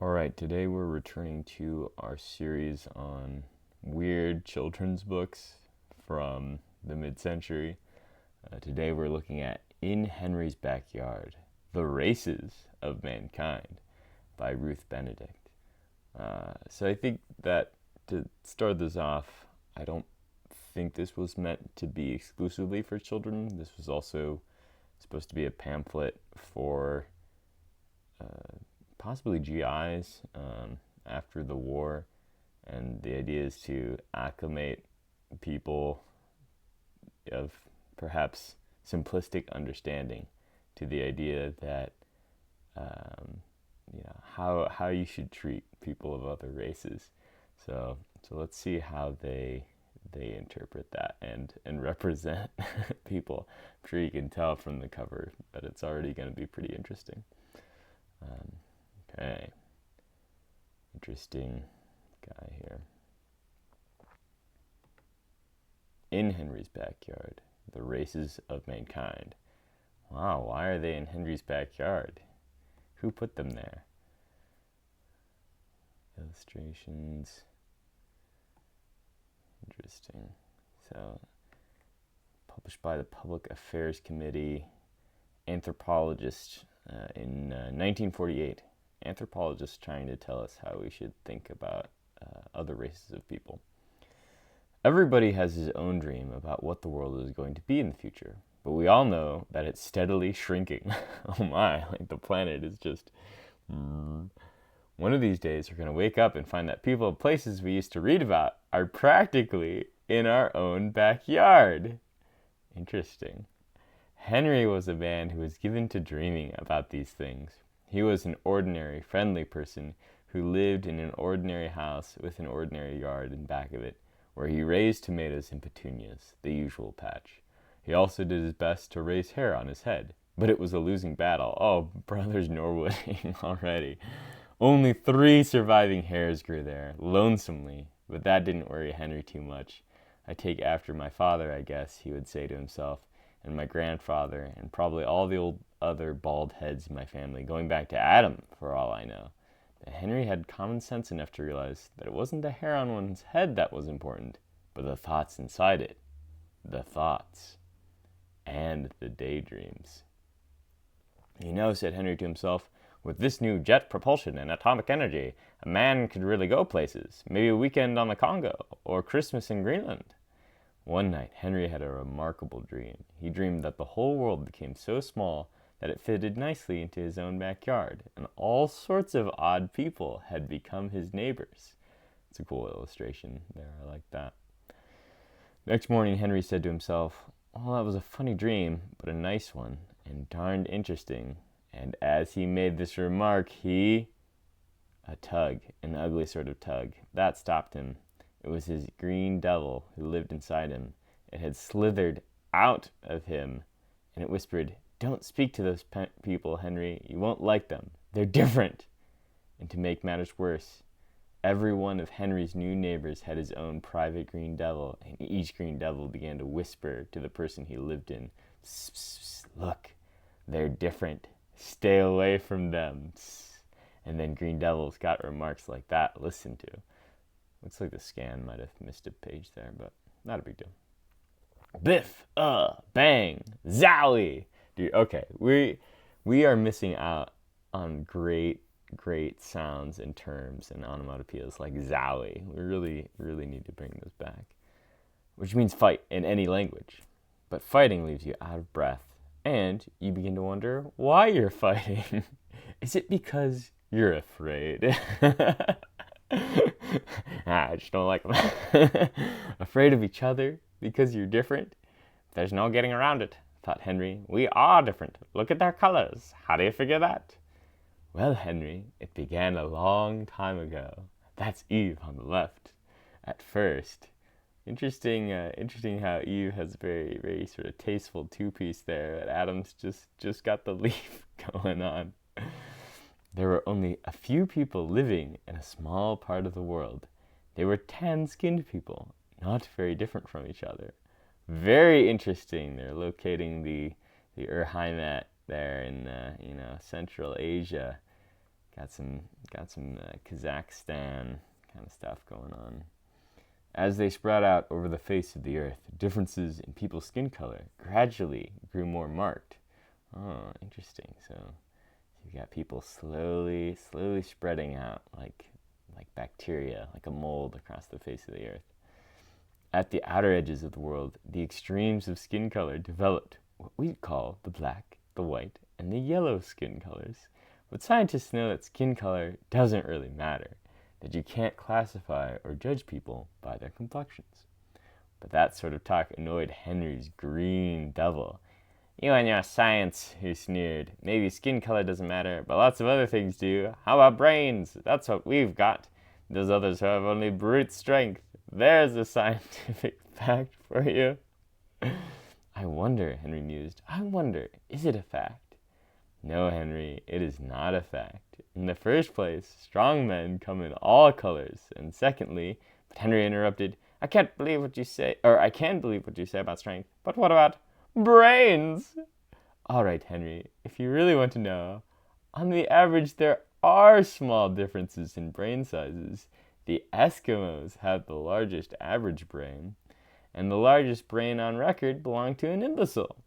All right, today we're returning to our series on weird children's books from the mid-century. Today we're looking at In Henry's Backyard, The Races of Mankind by Ruth Benedict. So I think that to start this off, I don't think this was meant to be exclusively for children. This was also supposed to be a pamphlet for possibly GIs after the war, and the idea is to acclimate people of perhaps simplistic understanding to the idea that how you should treat people of other races. So let's see how they interpret that and represent people. I'm sure you can tell from the cover that it's already going to be pretty interesting. Okay, interesting guy here. In Henry's Backyard, The Races of Mankind. Wow, why are they in Henry's backyard? Who put them there? Illustrations. Interesting. So, published by the Public Affairs Committee, anthropologist in 1948. Anthropologists trying to tell us how we should think about other races of people. Everybody has his own dream about what the world is going to be in the future, but we all know that it's steadily shrinking. Oh my, like the planet is just... One of these days we're going to wake up and find that people of places we used to read about are practically in our own backyard. Interesting. Henry was a man who was given to dreaming about these things. He was an ordinary, friendly person who lived in an ordinary house with an ordinary yard in back of it, where he raised tomatoes and petunias, the usual patch. He also did his best to raise hair on his head, but it was a losing battle. Oh, brothers Norwooding already. Only 3 surviving hairs grew there, lonesomely, but that didn't worry Henry too much. I take after my father, I guess, he would say to himself, and my grandfather, and probably all the other bald heads in my family, going back to Adam, for all I know. But Henry had common sense enough to realize that it wasn't the hair on one's head that was important, but the thoughts inside it. The thoughts. And the daydreams. You know, said Henry to himself, with this new jet propulsion and atomic energy, a man could really go places. Maybe a weekend on the Congo, or Christmas in Greenland. One night, Henry had a remarkable dream. He dreamed that the whole world became so small that it fitted nicely into his own backyard, and all sorts of odd people had become his neighbors. It's a cool illustration there. I like that. Next morning, Henry said to himself, "Oh, that was a funny dream, but a nice one, and darned interesting." And as he made this remark, a tug, an ugly sort of tug, that stopped him. It was his green devil who lived inside him. It had slithered out of him, and it whispered, "Don't speak to those people, Henry. You won't like them. They're different." And to make matters worse, every one of Henry's new neighbors had his own private green devil, and each green devil began to whisper to the person he lived in, "Psst, psst, psst, look, they're different. Stay away from them." And then green devils got remarks like that listened to. Looks like the scan might have missed a page there, but not a big deal. Biff, bang, zowie. Dude, okay, we are missing out on great sounds and terms and onomatopoeias like zowie. We really need to bring those back. Which means fight in any language. But fighting leaves you out of breath, and you begin to wonder why you're fighting. Is it because you're afraid? I just don't like them. Afraid of each other because you're different? There's no getting around it, thought Henry. We are different. Look at their colors. How do you figure that? Well, Henry, it began a long time ago. That's Eve on the left. At first. Interesting how Eve has a very sort of tasteful two-piece there, and Adam's just got the leaf going on. There were only a few people living in a small part of the world. They were tan-skinned people, not very different from each other. Very interesting. They're locating the Urheimat there in Central Asia. Got some Kazakhstan kind of stuff going on. As they spread out over the face of the earth, differences in people's skin color gradually grew more marked. Oh, interesting. So you got people slowly spreading out like bacteria, like a mold across the face of the earth. At the outer edges of the world, the extremes of skin color developed what we call the black, the white, and the yellow skin colors. But scientists know that skin color doesn't really matter, that you can't classify or judge people by their complexions. But that sort of talk annoyed Henry's green devil. "You and your science," he sneered. "Maybe skin color doesn't matter, but lots of other things do. How about brains? That's what we've got. Those others have only brute strength. There's a scientific fact for you." "I wonder," Henry mused. "I wonder, is it a fact?" "No, Henry, it is not a fact. In the first place, strong men come in all colors, and secondly," but Henry interrupted, I can believe what you say about strength, but what about brains?" "All right, Henry, if you really want to know, on the average there are small differences in brain sizes. The Eskimos have the largest average brain, and the largest brain on record belonged to an imbecile.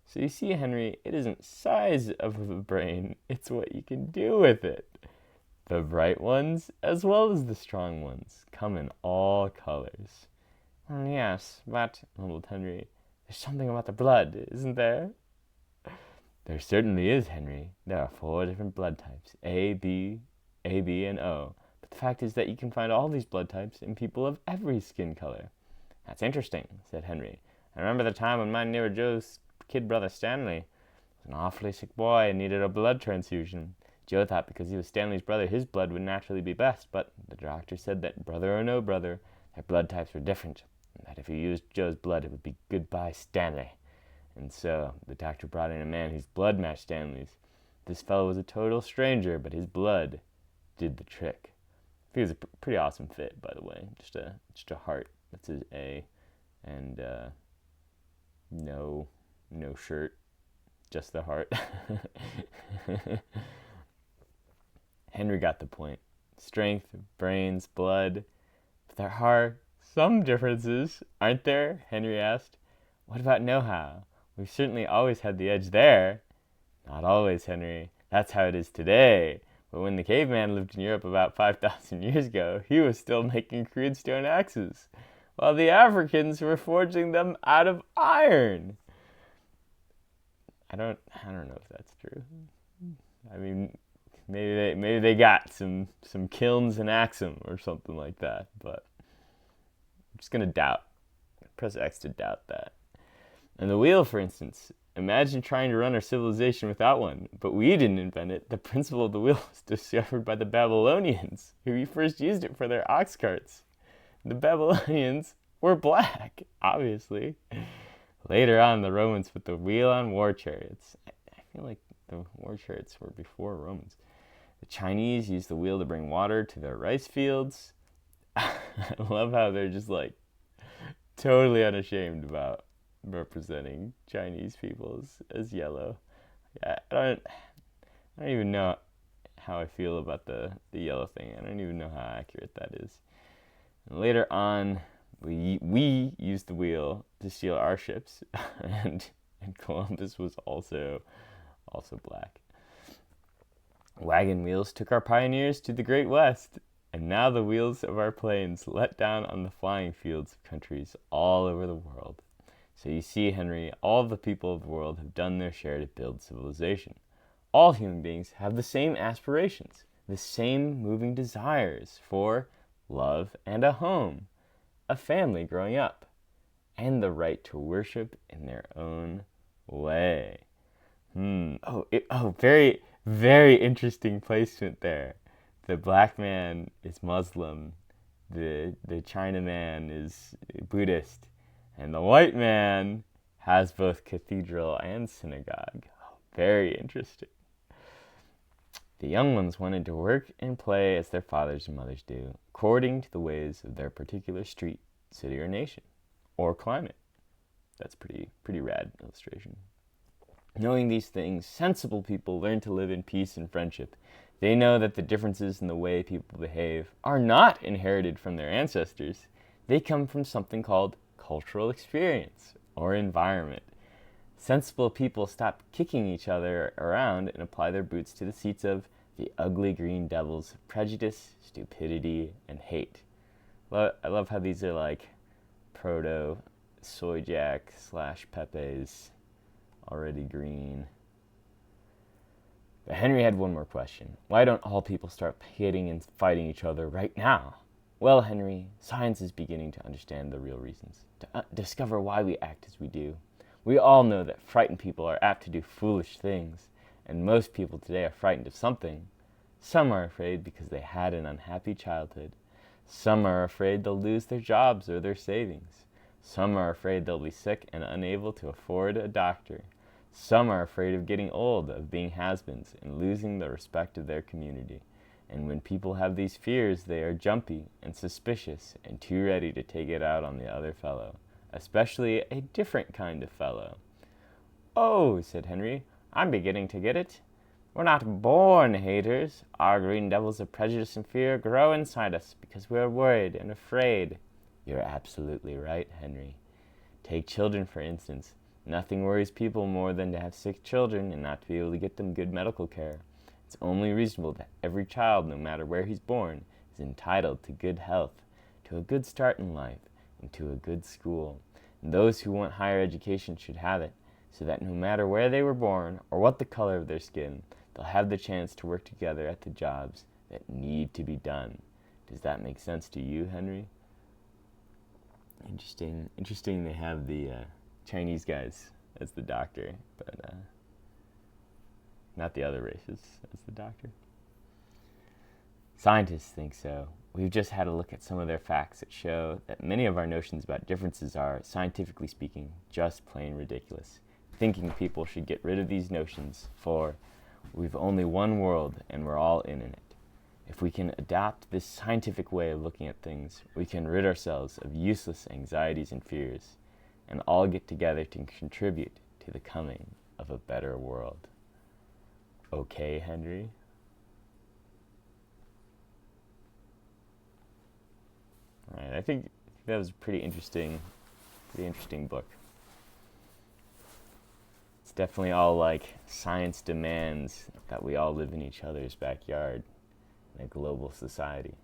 So you see, Henry, it isn't size of the brain, it's what you can do with it. The bright ones, as well as the strong ones, come in all colors." "Yes, but," mumbled Henry, "there's something about the blood, isn't there?" "There certainly is, Henry. There are 4 different blood types, A, B, and O. But the fact is that you can find all these blood types in people of every skin color." "That's interesting," said Henry. "I remember the time when my neighbor Joe's kid brother Stanley was an awfully sick boy and needed a blood transfusion. Joe thought because he was Stanley's brother, his blood would naturally be best, but the doctor said that brother or no brother, their blood types were different, and that if he used Joe's blood, it would be goodbye Stanley. And so the doctor brought in a man whose blood matched Stanley's. This fellow was a total stranger, but his blood did the trick." He was a pretty awesome fit, by the way. Just a heart. That's his A, and no shirt, just the heart. Henry got the point. Strength, brains, blood. "But there are some differences, aren't there?" Henry asked. "What about know-how? We've certainly always had the edge there." "Not always, Henry. That's how it is today. But when the caveman lived in Europe about 5,000 years ago, he was still making crude stone axes, while the Africans were forging them out of iron." I don't know if that's true. I mean, maybe they got some kilns in Axum or something like that, but I'm just gonna doubt. Press X to doubt that. And the wheel, for instance. Imagine trying to run our civilization without one, but we didn't invent it. The principle of the wheel was discovered by the Babylonians, who first used it for their ox carts. The Babylonians were black, obviously. Later on, the Romans put the wheel on war chariots. I feel like the war chariots were before Romans. The Chinese used the wheel to bring water to their rice fields. I love how they're just like totally unashamed about representing Chinese people as yellow. I don't even know how I feel about the yellow thing. I don't even know how accurate that is. And later on, we used the wheel to steal our ships, and Columbus was also black. Wagon wheels took our pioneers to the Great West, and now the wheels of our planes let down on the flying fields of countries all over the world. So you see, Henry, all the people of the world have done their share to build civilization. All human beings have the same aspirations, the same moving desires for love and a home, a family growing up, and the right to worship in their own way. Very, very interesting placement there. The black man is Muslim, the Chinaman is Buddhist, and the white man has both cathedral and synagogue. Very interesting. The young ones wanted to work and play as their fathers and mothers do, according to the ways of their particular street, city, or nation, or climate. That's pretty rad illustration. Knowing these things, sensible people learn to live in peace and friendship. They know that the differences in the way people behave are not inherited from their ancestors. They come from something called cultural experience or environment. Sensible people stop kicking each other around and apply their boots to the seats of the ugly green devils of prejudice, stupidity, and hate. I love how these are like proto soy jack / Pepe's, already green. But Henry had one more question. Why don't all people start hitting and fighting each other right now? Well, Henry, science is beginning to understand the real reasons, to discover why we act as we do. We all know that frightened people are apt to do foolish things, and most people today are frightened of something. Some are afraid because they had an unhappy childhood. Some are afraid they'll lose their jobs or their savings. Some are afraid they'll be sick and unable to afford a doctor. Some are afraid of getting old, of being has-beens, and losing the respect of their community. And when people have these fears, they are jumpy and suspicious and too ready to take it out on the other fellow, especially a different kind of fellow. Oh, said Henry, I'm beginning to get it. We're not born haters. Our green devils of prejudice and fear grow inside us because we're worried and afraid. You're absolutely right, Henry. Take children, for instance. Nothing worries people more than to have sick children and not to be able to get them good medical care. It's only reasonable that every child, no matter where he's born, is entitled to good health, to a good start in life, and to a good school. And those who want higher education should have it, so that no matter where they were born or what the color of their skin, they'll have the chance to work together at the jobs that need to be done. Does that make sense to you, Henry? Interesting they have the Chinese guys as the doctor, but not the other races as the doctor. Scientists think so. We've just had a look at some of their facts that show that many of our notions about differences are, scientifically speaking, just plain ridiculous. Thinking people should get rid of these notions, for we've only one world and we're all in it. If we can adopt this scientific way of looking at things, we can rid ourselves of useless anxieties and fears, and all get together to contribute to the coming of a better world. Okay, Henry? All right, I think that was a pretty interesting book. It's definitely all like science demands that we all live in each other's backyard in a global society.